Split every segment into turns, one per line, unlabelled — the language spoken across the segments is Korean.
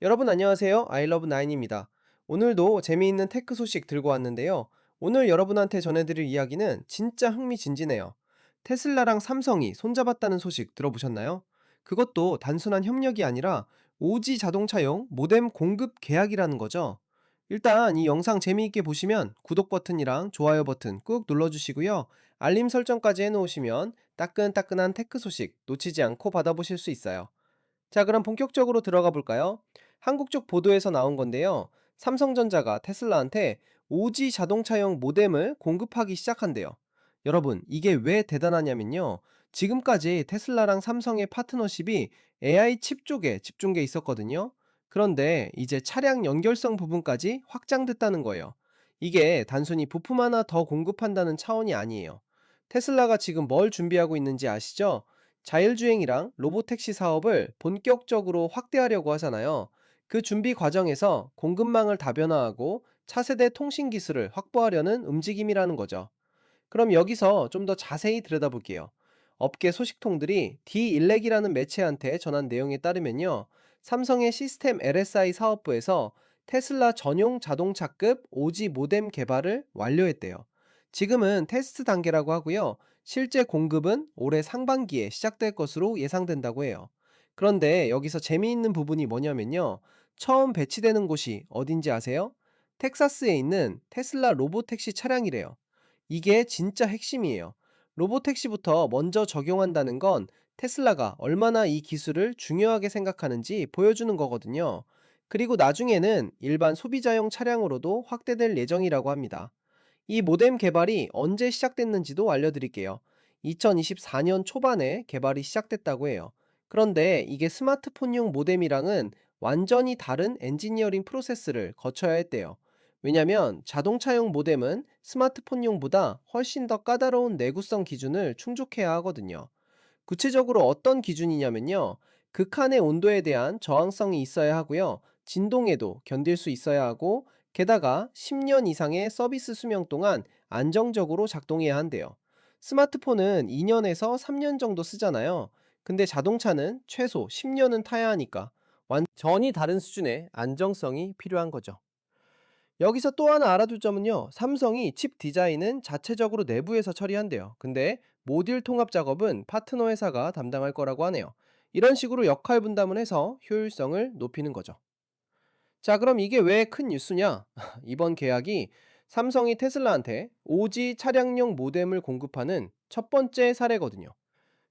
여러분 안녕하세요. 아이러브 나인입니다. 오늘도 재미있는 테크 소식 들고 왔는데요. 오늘 여러분한테 전해드릴 이야기는 진짜 흥미진진해요. 테슬라랑 삼성이 손잡았다는 소식 들어보셨나요? 그것도 단순한 협력이 아니라 오지 자동차용 모뎀 공급 계약이라는 거죠. 일단 이 영상 재미있게 보시면 구독 버튼이랑 좋아요 버튼 꾹 눌러주시고요. 알림 설정까지 해놓으시면 따끈따끈한 테크 소식 놓치지 않고 받아보실 수 있어요. 자, 그럼 본격적으로 들어가 볼까요? 한국 쪽 보도에서 나온 건데요. 삼성전자가 테슬라한테 오지 자동차용 모뎀을 공급하기 시작한대요. 여러분, 이게 왜 대단하냐면요. 지금까지 테슬라랑 삼성의 파트너십이 AI 칩 쪽에 집중돼 있었거든요. 그런데 이제 차량 연결성 부분까지 확장됐다는 거예요. 이게 단순히 부품 하나 더 공급한다는 차원이 아니에요. 테슬라가 지금 뭘 준비하고 있는지 아시죠? 자율주행이랑 로보택시 사업을 본격적으로 확대하려고 하잖아요. 그 준비 과정에서 공급망을 다변화하고 차세대 통신 기술을 확보하려는 움직임이라는 거죠. 그럼 여기서 좀 더 자세히 들여다볼게요. 업계 소식통들이 디일렉이라는 매체한테 전한 내용에 따르면요. 삼성의 시스템 LSI 사업부에서 테슬라 전용 자동차급 오지 모뎀 개발을 완료했대요. 지금은 테스트 단계라고 하고요. 실제 공급은 올해 상반기에 시작될 것으로 예상된다고 해요. 그런데 여기서 재미있는 부분이 뭐냐면요. 처음 배치되는 곳이 어딘지 아세요? 텍사스에 있는 테슬라 로보택시 차량이래요. 이게 진짜 핵심이에요. 로보택시부터 먼저 적용한다는 건 테슬라가 얼마나 이 기술을 중요하게 생각하는지 보여주는 거거든요. 그리고 나중에는 일반 소비자용 차량으로도 확대될 예정이라고 합니다. 이 모뎀 개발이 언제 시작됐는지도 알려드릴게요. 2024년 초반에 개발이 시작됐다고 해요. 그런데 이게 스마트폰용 모뎀이랑은 완전히 다른 엔지니어링 프로세스를 거쳐야 했대요. 왜냐면 자동차용 모뎀은 스마트폰용보다 훨씬 더 까다로운 내구성 기준을 충족해야 하거든요. 구체적으로 어떤 기준이냐면요. 극한의 온도에 대한 저항성이 있어야 하고요. 진동에도 견딜 수 있어야 하고, 게다가 10년 이상의 서비스 수명 동안 안정적으로 작동해야 한대요. 스마트폰은 2년에서 3년 정도 쓰잖아요. 근데 자동차는 최소 10년은 타야 하니까 완전히 다른 수준의 안정성이 필요한 거죠. 여기서 또 하나 알아둘 점은요. 삼성이 칩 디자인은 자체적으로 내부에서 처리한대요. 근데 모듈 통합 작업은 파트너 회사가 담당할 거라고 하네요. 이런 식으로 역할 분담을 해서 효율성을 높이는 거죠. 자, 그럼 이게 왜 큰 뉴스냐? 이번 계약이 삼성이 테슬라한테 오지 차량용 모뎀을 공급하는 첫 번째 사례거든요.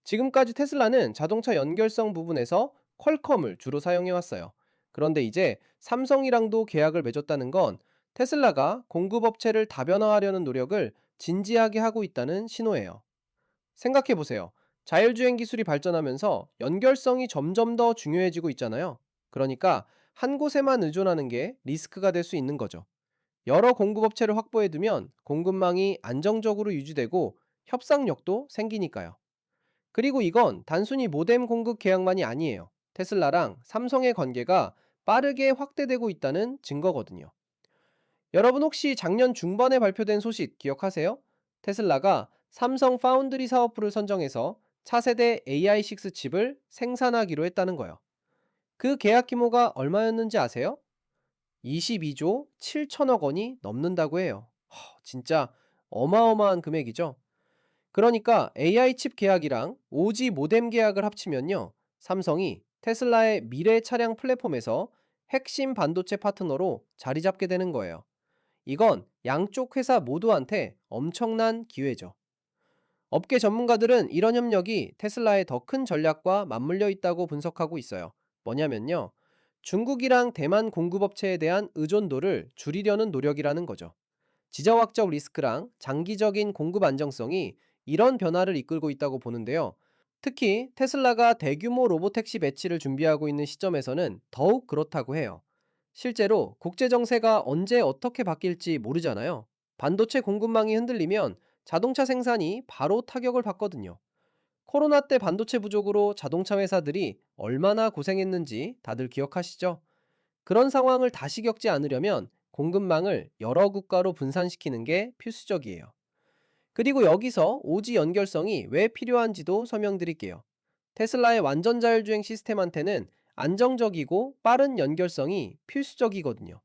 지금까지 테슬라는 자동차 연결성 부분에서 퀄컴을 주로 사용해 왔어요. 그런데 이제 삼성이랑도 계약을 맺었다는 건 테슬라가 공급업체를 다변화하려는 노력을 진지하게 하고 있다는 신호예요. 생각해 보세요. 자율주행 기술이 발전하면서 연결성이 점점 더 중요해지고 있잖아요. 그러니까 한 곳에만 의존하는 게 리스크가 될 수 있는 거죠. 여러 공급업체를 확보해두면 공급망이 안정적으로 유지되고 협상력도 생기니까요. 그리고 이건 단순히 모뎀 공급 계약만이 아니에요. 테슬라랑 삼성의 관계가 빠르게 확대되고 있다는 증거거든요. 여러분 혹시 작년 중반에 발표된 소식 기억하세요? 테슬라가 삼성 파운드리 사업부를 선정해서 차세대 AI6 칩을 생산하기로 했다는 거예요. 그 계약 규모가 얼마였는지 아세요? 22조 7천억 원이 넘는다고 해요. 진짜 어마어마한 금액이죠. 그러니까 AI 칩 계약이랑 오지 모뎀 계약을 합치면요. 삼성이 테슬라의 미래 차량 플랫폼에서 핵심 반도체 파트너로 자리 잡게 되는 거예요. 이건 양쪽 회사 모두한테 엄청난 기회죠. 업계 전문가들은 이런 협력이 테슬라의 더 큰 전략과 맞물려 있다고 분석하고 있어요. 뭐냐면요. 중국이랑 대만 공급업체에 대한 의존도를 줄이려는 노력이라는 거죠. 지정학적 리스크랑 장기적인 공급 안정성이 이런 변화를 이끌고 있다고 보는데요. 특히 테슬라가 대규모 로보택시 배치를 준비하고 있는 시점에서는 더욱 그렇다고 해요. 실제로 국제 정세가 언제 어떻게 바뀔지 모르잖아요. 반도체 공급망이 흔들리면 자동차 생산이 바로 타격을 받거든요. 코로나 때 반도체 부족으로 자동차 회사들이 얼마나 고생했는지 다들 기억하시죠? 그런 상황을 다시 겪지 않으려면 공급망을 여러 국가로 분산시키는 게 필수적이에요. 그리고 여기서 오지 연결성이 왜 필요한지도 설명드릴게요. 테슬라의 완전 자율주행 시스템한테는 안정적이고 빠른 연결성이 필수적이거든요.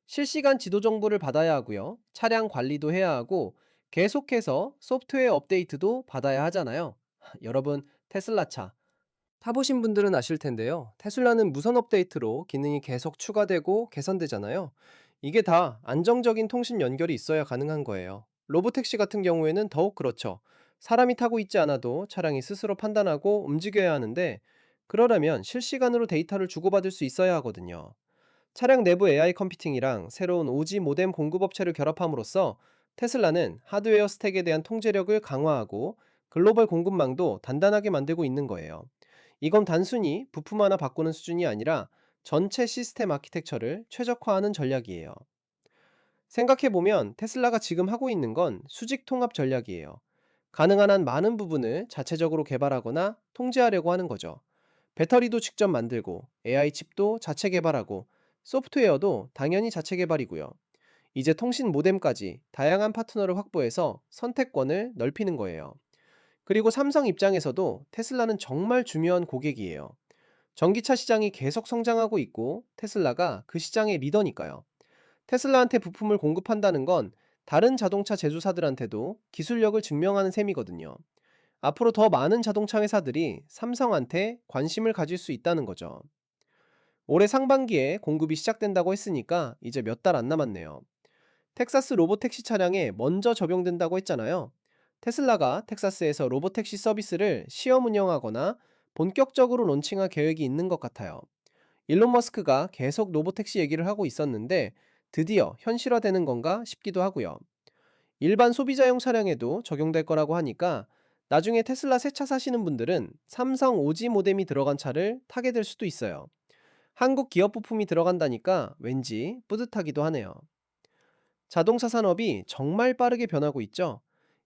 실시간 지도 정보를 받아야 하고요. 차량 관리도 해야 하고 계속해서 소프트웨어 업데이트도 받아야 하잖아요. 여러분, 테슬라 차 타보신 분들은 아실 텐데요. 테슬라는 무선 업데이트로 기능이 계속 추가되고 개선되잖아요. 이게 다 안정적인 통신 연결이 있어야 가능한 거예요. 로보택시 같은 경우에는 더욱 그렇죠. 사람이 타고 있지 않아도 차량이 스스로 판단하고 움직여야 하는데, 그러려면 실시간으로 데이터를 주고받을 수 있어야 하거든요. 차량 내부 AI 컴퓨팅이랑 새로운 오지 모뎀 공급업체를 결합함으로써 테슬라는 하드웨어 스택에 대한 통제력을 강화하고 글로벌 공급망도 단단하게 만들고 있는 거예요. 이건 단순히 부품 하나 바꾸는 수준이 아니라 전체 시스템 아키텍처를 최적화하는 전략이에요. 생각해보면 테슬라가 지금 하고 있는 건 수직 통합 전략이에요. 가능한 한 많은 부분을 자체적으로 개발하거나 통제하려고 하는 거죠. 배터리도 직접 만들고 AI 칩도 자체 개발하고 소프트웨어도 당연히 자체 개발이고요. 이제 통신 모뎀까지 다양한 파트너를 확보해서 선택권을 넓히는 거예요. 그리고 삼성 입장에서도 테슬라는 정말 중요한 고객이에요. 전기차 시장이 계속 성장하고 있고 테슬라가 그 시장의 리더니까요. 테슬라한테 부품을 공급한다는 건 다른 자동차 제조사들한테도 기술력을 증명하는 셈이거든요. 앞으로 더 많은 자동차 회사들이 삼성한테 관심을 가질 수 있다는 거죠. 올해 상반기에 공급이 시작된다고 했으니까 이제 몇 달 안 남았네요. 텍사스 로보택시 차량에 먼저 적용된다고 했잖아요. 테슬라가 텍사스에서 로보택시 서비스를 시험 운영하거나 본격적으로 론칭할 계획이 있는 것 같아요. 일론 머스크가 계속 로보택시 얘기를 하고 있었는데 드디어 현실화되는 건가 싶기도 하고요. 일반 소비자용 차량에도 적용될 거라고 하니까 나중에 테슬라 새 차 사시는 분들은 삼성 오지 모뎀이 들어간 차를 타게 될 수도 있어요. 한국 기업 부품이 들어간다니까 왠지 뿌듯하기도 하네요. 자동차 산업이 정말 빠르게 변하고 있죠.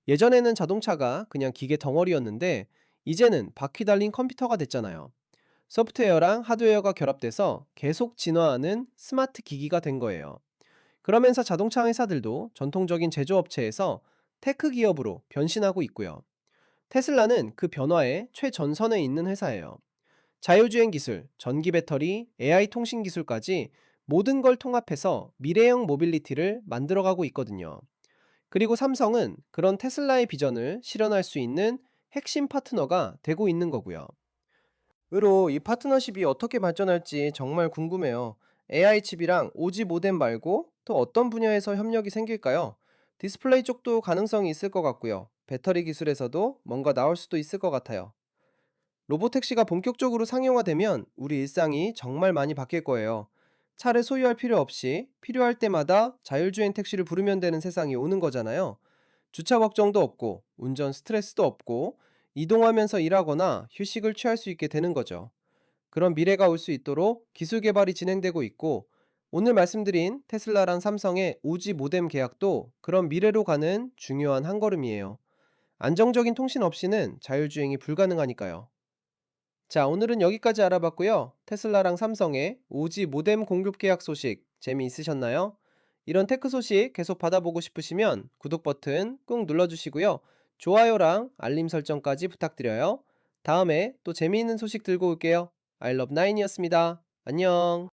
예전에는 자동차가 그냥 기계 덩어리였는데 이제는 바퀴 달린 컴퓨터가 됐잖아요. 소프트웨어랑 하드웨어가 결합돼서 계속 진화하는 스마트 기기가 된 거예요. 그러면서 자동차 회사들도 전통적인 제조업체에서 테크 기업으로 변신하고 있고요. 테슬라는 그 변화의 최전선에 있는 회사예요. 자율주행 기술, 전기 배터리, AI 통신 기술까지 모든 걸 통합해서 미래형 모빌리티를 만들어가고 있거든요. 그리고 삼성은 그런 테슬라의 비전을 실현할 수 있는 핵심 파트너가 되고 있는 거고요. 으로 이 파트너십이 어떻게 발전할지 정말 궁금해요. AI 칩이랑 오지 모뎀 말고 또 어떤 분야에서 협력이 생길까요? 디스플레이 쪽도 가능성이 있을 것 같고요. 배터리 기술에서도 뭔가 나올 수도 있을 것 같아요. 로보택시가 본격적으로 상용화되면 우리 일상이 정말 많이 바뀔 거예요. 차를 소유할 필요 없이 필요할 때마다 자율주행 택시를 부르면 되는 세상이 오는 거잖아요. 주차 걱정도 없고, 운전 스트레스도 없고, 이동하면서 일하거나 휴식을 취할 수 있게 되는 거죠. 그런 미래가 올 수 있도록 기술 개발이 진행되고 있고, 오늘 말씀드린 테슬라랑 삼성의 우지 모뎀 계약도 그런 미래로 가는 중요한 한 걸음이에요. 안정적인 통신 없이는 자율주행이 불가능하니까요. 자, 오늘은 여기까지 알아봤고요. 테슬라랑 삼성의 오지 모뎀 공급 계약 소식 재미있으셨나요? 이런 테크 소식 계속 받아보고 싶으시면 구독 버튼 꾹 눌러주시고요. 좋아요랑 알림 설정까지 부탁드려요. 다음에 또 재미있는 소식 들고 올게요. I love 9이었습니다. 안녕.